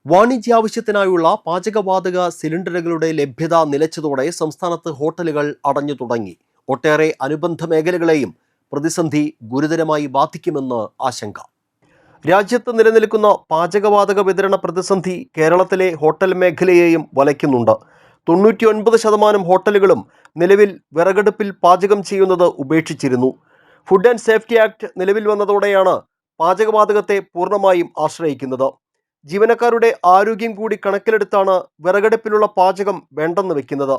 വാണിജ്യാവശ്യത്തിനായുള്ള പാചകവാതക സിലിണ്ടറുകളുടെ ലഭ്യത നിലച്ചതോടെ സംസ്ഥാനത്ത് ഹോട്ടലുകൾ അടഞ്ഞു തുടങ്ങി. ഒട്ടേറെ അനുബന്ധ മേഖലകളെയും പ്രതിസന്ധി ഗുരുതരമായി ബാധിക്കുമെന്ന് ആശങ്ക. രാജ്യത്ത് നിലനിൽക്കുന്ന പാചകവാതക വിതരണ പ്രതിസന്ധി കേരളത്തിലെ ഹോട്ടൽ മേഖലയെയും വലയ്ക്കുന്നുണ്ട്. 99% ഹോട്ടലുകളും നിലവിൽ വിറകടുപ്പിൽ പാചകം ചെയ്യുന്നത് ഉപേക്ഷിച്ചിരുന്നു. ഫുഡ് ആൻഡ് സേഫ്റ്റി ആക്ട് നിലവിൽ വന്നതോടെയാണ് പാചകവാതകത്തെ പൂർണ്ണമായും ആശ്രയിക്കുന്നത്. ജീവനക്കാരുടെ ആരോഗ്യം കൂടി കണക്കിലെടുത്താണ് വിറകടുപ്പിലുള്ള പാചകം വേണ്ടെന്ന് വെക്കുന്നത്.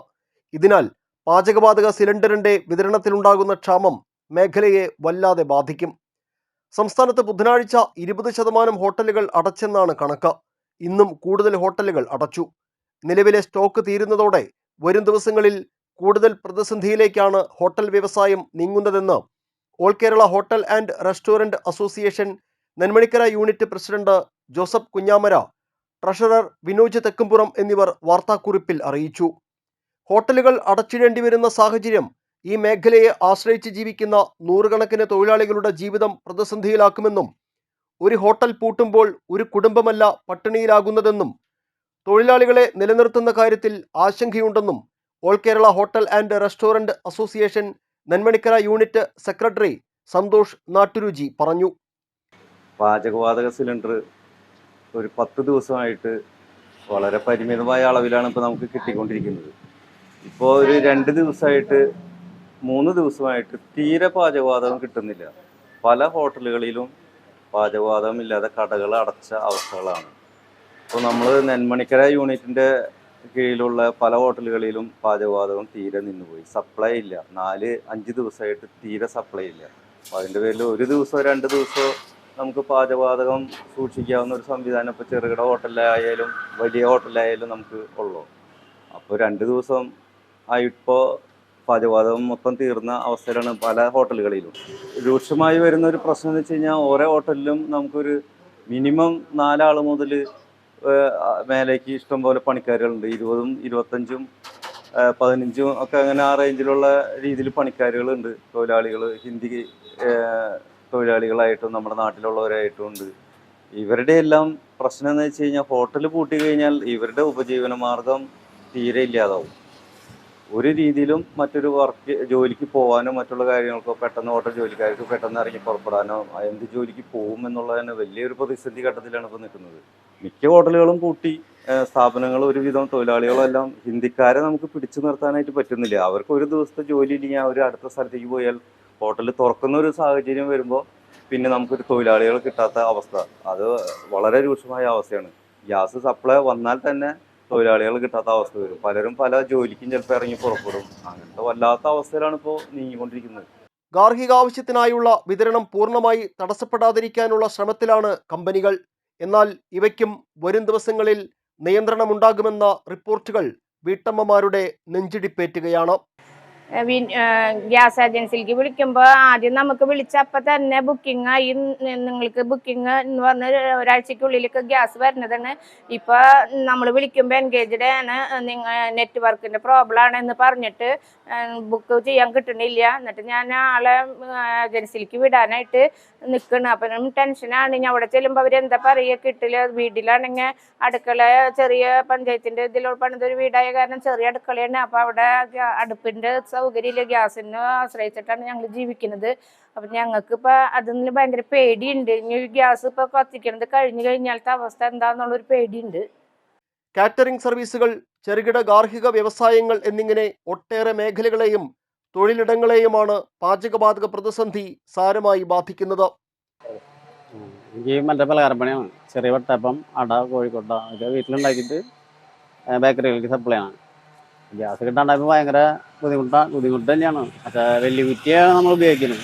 ഇതിനാൽ പാചകവാതക സിലിണ്ടറിന്റെ വിതരണത്തിലുണ്ടാകുന്ന ക്ഷാമം മേഖലയെ വല്ലാതെ ബാധിക്കും. സംസ്ഥാനത്ത് ബുധനാഴ്ച 20% ഹോട്ടലുകൾ അടച്ചെന്നാണ് കണക്ക്. ഇന്നും കൂടുതൽ ഹോട്ടലുകൾ അടച്ചു. നിലവിലെ സ്റ്റോക്ക് തീരുന്നതോടെ വരും ദിവസങ്ങളിൽ കൂടുതൽ പ്രതിസന്ധിയിലേക്കാണ് ഹോട്ടൽ വ്യവസായം നീങ്ങുന്നതെന്ന് all Kerala hotel and restaurant association Nenmanikkara unit president Joseph Kunjamara, treasurer Vinoj Thekkumpuram എന്നിവർ വാർത്താക്കുറിപ്പിൽ അറിയിച്ചു. ഹോട്ടലുകൾ അടച്ചിടേണ്ടി വരുന്ന സാഹചര്യം ഈ മേഖലയെ ആശ്രയിച്ച് ജീവിക്കുന്ന നൂറുകണക്കിന് തൊഴിലാളികളുടെ ജീവിതം പ്രതിസന്ധിയിലാക്കുമെന്നും ഒരു ഹോട്ടൽ പൂട്ടുമ്പോൾ ഒരു കുടുംബമല്ല പട്ടിണിയിലാകുന്നതെന്നും തൊഴിലാളികളെ നിലനിർത്തുന്ന കാര്യത്തിൽ ആശങ്കയുണ്ടെന്നും all Kerala hotel and restaurant association Nenmanikkara unit secretary Santhosh Natturuchi പറഞ്ഞു. പാചകവാതക സിലിണ്ടർ ഒരു 10 ദിവസമായിട്ട് വളരെ പരിമിതമായ അളവിലാണ് ഇപ്പോൾ നമുക്ക് കിട്ടിക്കൊണ്ടിരിക്കുന്നത്. ഇപ്പോൾ ഒരു 2 ദിവസമായിട്ട് 3 ദിവസമായിട്ട് തീരെ പാചകവാതകം കിട്ടുന്നില്ല. പല ഹോട്ടലുകളിലും പാചകവാതകം ഇല്ലാതെ കടകൾ അടച്ച അവസ്ഥകളാണ്. ഇപ്പോൾ നമ്മൾ നെന്മണിക്കര യൂണിറ്റിൻ്റെ കീഴിലുള്ള പല ഹോട്ടലുകളിലും പാചകവാതകം തീരെ നിന്നുപോയി. സപ്ലൈ ഇല്ല. 4-5 ദിവസമായിട്ട് തീരെ സപ്ലൈ ഇല്ല. അപ്പോൾ അതിൻ്റെ പേരിൽ ഒരു ദിവസമോ 2 ദിവസമോ നമുക്ക് പാചകവാതകം സൂക്ഷിക്കാവുന്ന ഒരു സംവിധാനം ഇപ്പോൾ ചെറുകിട ഹോട്ടലിലായാലും വലിയ ഹോട്ടലിലായാലും നമുക്ക് ഉള്ളൂ. അപ്പോൾ 2 ദിവസം ആയിപ്പോൾ പാചകവാതകം മൊത്തം തീർന്ന അവസ്ഥയിലാണ് പല ഹോട്ടലുകളിലും. രൂക്ഷമായി വരുന്ന ഒരു പ്രശ്നം എന്ന് വെച്ച് കഴിഞ്ഞാൽ ഓരോ ഹോട്ടലിലും നമുക്കൊരു മിനിമം 4 ആൾ മുതൽ മേലേക്ക് ഇഷ്ടംപോലെ പണിക്കാരുകളുണ്ട്. 20ഉം 25ഉം 15ഉം ഒക്കെ അങ്ങനെ ആ റേഞ്ചിലുള്ള രീതിയിൽ പണിക്കാരുകളുണ്ട്. തൊഴിലാളികൾ ഹിന്ദി തൊഴിലാളികളായിട്ടും നമ്മുടെ നാട്ടിലുള്ളവരായിട്ടും ഉണ്ട്. ഇവരുടെ എല്ലാം പ്രശ്നം എന്ന് വെച്ച് കഴിഞ്ഞാൽ ഹോട്ടൽ പൂട്ടി കഴിഞ്ഞാൽ ഇവരുടെ ഉപജീവന മാർഗം തീരെ ഇല്ലാതാവും. ഒരു രീതിയിലും മറ്റൊരു ജോലിക്ക് പോകാനോ മറ്റുള്ള കാര്യങ്ങൾക്കോ പെട്ടെന്ന് ഹോട്ടൽ ജോലിക്കാർക്ക് പെട്ടെന്ന് ഇറങ്ങി പുറപ്പെടാനോ എന്ത് ജോലിക്ക് പോകും എന്നുള്ളതിന് വലിയൊരു പ്രതിസന്ധി ഘട്ടത്തിലാണ് ഇപ്പോൾ നിൽക്കുന്നത്. മിക്ക ഹോട്ടലുകളും പൂട്ടി. സ്ഥാപനങ്ങൾ ഒരുവിധം തൊഴിലാളികളെല്ലാം ഹിന്ദിക്കാരെ നമുക്ക് പിടിച്ചു നിർത്താനായിട്ട് പറ്റുന്നില്ല. അവർക്ക് ഒരു ദിവസത്തെ ജോലി ഇല്ലെങ്കിൽ അവർ അടുത്ത സ്ഥലത്തേക്ക് പോയാൽ ഹോട്ടൽ തുറക്കുന്ന ഒരു സാഹചര്യം വരുമ്പോൾ പിന്നെ നമുക്കൊരു തൊഴിലാളികൾ കിട്ടാത്ത അവസ്ഥ, അത് വളരെ രൂക്ഷമായ അവസ്ഥയാണ്. ഗ്യാസ് സപ്ലൈ വന്നാൽ തന്നെ തൊഴിലാളികൾ കിട്ടാത്ത അവസ്ഥ വരും. പലരും പല ജോലിക്കും ചിലപ്പോൾ ഇറങ്ങി പുറപ്പെടും. അങ്ങനത്തെ വല്ലാത്ത അവസ്ഥയിലാണ് ഇപ്പോൾ നീങ്ങിക്കൊണ്ടിരിക്കുന്നത്. ഗാർഹിക ആവശ്യത്തിനായുള്ള വിതരണം പൂർണ്ണമായി തടസ്സപ്പെടാതിരിക്കാനുള്ള ശ്രമത്തിലാണ് കമ്പനികൾ. എന്നാൽ ഇവയ്ക്കും വരും ദിവസങ്ങളിൽ നിയന്ത്രണമുണ്ടാകുമെന്ന റിപ്പോർട്ടുകൾ വീട്ടമ്മമാരുടെ നെഞ്ചിടിപ്പേറ്റുകയാണ്. ഗ്യാസ് ഏജൻസിയിലേക്ക് വിളിക്കുമ്പോൾ ആദ്യം നമുക്ക് വിളിച്ചപ്പോൾ തന്നെ ബുക്കിംഗ് ആയി, നിങ്ങൾക്ക് ബുക്കിംഗ് എന്ന് പറഞ്ഞ ഒരാഴ്ചക്കുള്ളിലേക്ക് ഗ്യാസ് വരുന്നതാണ്. ഇപ്പോൾ നമ്മൾ വിളിക്കുമ്പോൾ എൻഗേജ്ഡ് ആണ്, നെറ്റ്വർക്കിൻ്റെ പ്രോബ്ലം ആണ് എന്ന് പറഞ്ഞിട്ട് ബുക്ക് ചെയ്യാൻ കിട്ടണില്ല. എന്നിട്ട് ഞാൻ ആളെ ഏജൻസിയിലേക്ക് വിടാനായിട്ട് നിൽക്കണം. അപ്പം ടെൻഷനാണ്. ഞാൻ അവിടെ ചെല്ലുമ്പോൾ അവരെന്താ പറയുക, കിട്ടില്ല. വീട്ടിലാണെങ്കിൽ അടുക്കള ചെറിയ പഞ്ചായത്തിൻ്റെ ഇതിൽ പണിതൊരു വീടായ കാരണം ചെറിയ അടുക്കളയാണ്. അപ്പോൾ അവിടെ അടുപ്പിൻ്റെ സൗകര്യമില്ല. ഗ്യാസിനെ ആശ്രയിച്ചിട്ടാണ് ഞങ്ങൾ ജീവിക്കുന്നത്. അപ്പം ഞങ്ങൾക്കിപ്പോൾ അതിന് ഭയങ്കര പേടിയുണ്ട്. ഇനി ഗ്യാസ് ഇപ്പോൾ കത്തിക്കണത് കഴിഞ്ഞു കഴിഞ്ഞാലത്തെ അവസ്ഥ എന്താണെന്നുള്ളൊരു പേടിയുണ്ട്. കാറ്ററിംഗ് സർവീസുകൾ, ചെറുകിട ഗാർഹിക വ്യവസായങ്ങൾ എന്നിങ്ങനെ ഒട്ടേറെ മേഖലകളെയും തൊഴിലിടങ്ങളെയുമാണ് പാചകവാതക പ്രതിസന്ധി സാരമായി ബാധിക്കുന്നത്. എനിക്ക് മറ്റേ പലഹാരപ്പണിയാണ്. ചെറിയ വട്ടപ്പം, അട, കോഴിക്കോട്ട ഒക്കെ വീട്ടിലുണ്ടാക്കിയിട്ട് ബേക്കറികൾക്ക് സപ്ലൈ ആണ്. ഗ്യാസ് കിട്ടാണ്ടായപ്പോൾ ഭയങ്കര ബുദ്ധിമുട്ട് തന്നെയാണ്. പക്ഷേ വലിയ കുറ്റിയാണ് നമ്മൾ ഉപയോഗിക്കുന്നത്.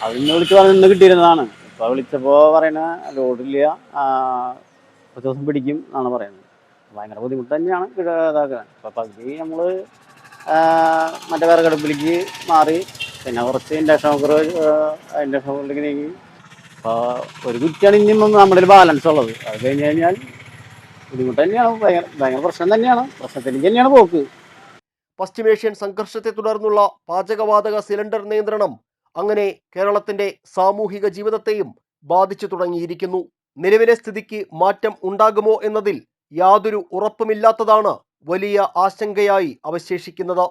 അതിന്ന് വിളിച്ച് പറഞ്ഞ് ഇന്ന് കിട്ടിയിരുന്നതാണ്. ഇപ്പോൾ വിളിച്ചപ്പോൾ പറയുന്ന ലോഡില്ല, കുറച്ച് ദിവസം പിടിക്കും എന്നാണ് പറയുന്നത്. ഭയങ്കര ബുദ്ധിമുട്ട് തന്നെയാണ് ഇതാക്കാൻ. ഇപ്പോൾ പകുതി നമ്മൾ മറ്റേ വിറകടുപ്പിലേക്ക് മാറി, പിന്നെ കുറച്ച് ഇൻഡക്ഷൻ കുക്കറിലേക്ക് നീങ്ങി. അപ്പോൾ ഒരു കുറ്റിയാണ് ഇനിയും നമ്മുടെ ബാലൻസ് ഉള്ളത്. അത് കഴിഞ്ഞ് കഴിഞ്ഞാൽ ബുദ്ധിമുട്ട് തന്നെയാണ്. ഭയങ്കര പ്രശ്നം തന്നെയാണ്. പ്രശ്നത്തിലേക്ക് തന്നെയാണ് പോക്ക്. പശ്ചിമേഷ്യൻ സംഘർഷത്തെ തുടർന്നുള്ള പാചകവാതക സിലിണ്ടർ നിയന്ത്രണം അങ്ങനെ കേരളത്തിന്റെ സാമൂഹിക ജീവിതത്തെയും ബാധിച്ചു തുടങ്ങിയിരിക്കുന്നു. നിലവിലെ സ്ഥിതിക്ക് മാറ്റം ഉണ്ടാകുമോ എന്നതിൽ യാതൊരു ഉറപ്പുമില്ലാത്തതാണ് വലിയ ആശങ്കയായി അവശേഷിക്കുന്നത്.